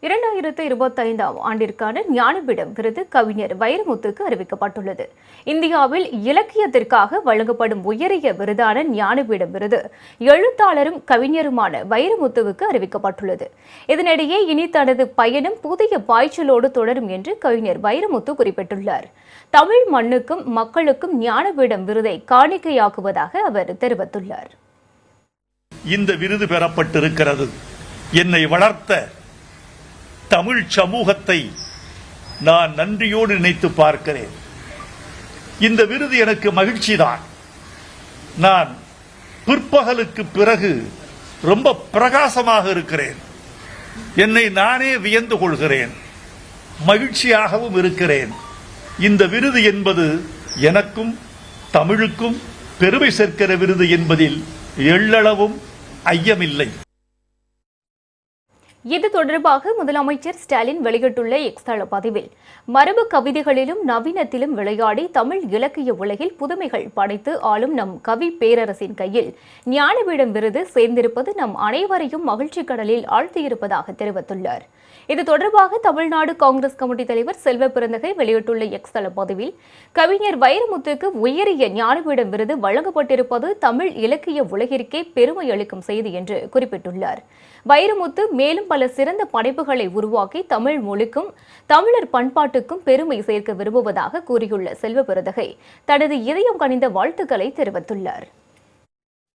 2025ஆம் ஆண்டிற்கான ஞானபீடம் விருது கவிஞர் வைரமுத்துக்கு அறிவிக்கப்பட்டுள்ளது. இந்தியாவில் இலக்கியத்திற்காக வழங்கப்படும் உயரிய விருதான ஞானபீடம் விருது எழுத்தாளரும் கவிஞருமான வைரமுத்துவுக்கு அறிவிக்கப்பட்டுள்ளது. இதனிடையே இனி தனது பயணம் புதிய பாய்ச்சலோடு தொடரும் என்று கவிஞர் வைரமுத்து குறிப்பிட்டுள்ளார். தமிழ் மண்ணுக்கும் மக்களுக்கும் ஞானபீடம் விருதை காணிக்கையாக்குவதாக அவர் தெரிவித்துள்ளார். இந்த விருது பெறப்பட்டிருக்கிறது. என்னை வளர்த்த தமிழ் சமூகத்தை நான் நன்றியோடு நினைத்து பார்க்கிறேன். இந்த விருது எனக்கு மகிழ்ச்சிதான். நான் பிற்பகலுக்கு பிறகு ரொம்ப பிரகாசமாக இருக்கிறேன். என்னை நானே வியந்து கொள்கிறேன், மகிழ்ச்சியாகவும் இருக்கிறேன். இந்த விருது என்பது எனக்கும் தமிழுக்கும் பெருமை சேர்க்கிற விருது என்பதில் எள்ளளவும் ஐயமில்லை. இது தொடர்பாக முதலமைச்சர் ஸ்டாலின் வெளியிட்டுள்ள எக்ஸ் தள பதிவில், மரபு கவிதைகளிலும் நவீனத்திலும் விளையாடி தமிழ் இலக்கிய உலகில் புதுமைகள் படைத்து ஆளும் நம் கவி பேரரசின் கையில் ஞானபீடம் விருது சேர்ந்திருப்பது நம் அனைவரையும் மகிழ்ச்சி கடலில் ஆழ்த்தியிருப்பதாக தெரிவித்துள்ளார். இது தொடர்பாக தமிழ்நாடு காங்கிரஸ் கமிட்டி தலைவர் செல்வ பிறந்தகை வெளியிட்டுள்ள எக்ஸ் தள பதிவில், கவிஞர் வைரமுத்துக்கு உயரிய ஞானபீடம் விருது வழங்கப்பட்டிருப்பது தமிழ் இலக்கிய உலகிற்கே பெருமை அளிக்கும் செய்தி என்று குறிப்பிட்டுள்ளார். வைரமுத்து மேலும் பல சிறந்த படைப்புகளை உருவாக்கி தமிழ் மொழிக்கும் தமிழர் பண்பாட்டுக்கும் பெருமை சேர்க்க விரும்புவதாக கூறியுள்ள செல்வ பிறந்தகை தனது இதயம் கனிந்த வாழ்த்துக்களை தெரிவித்துள்ளார்.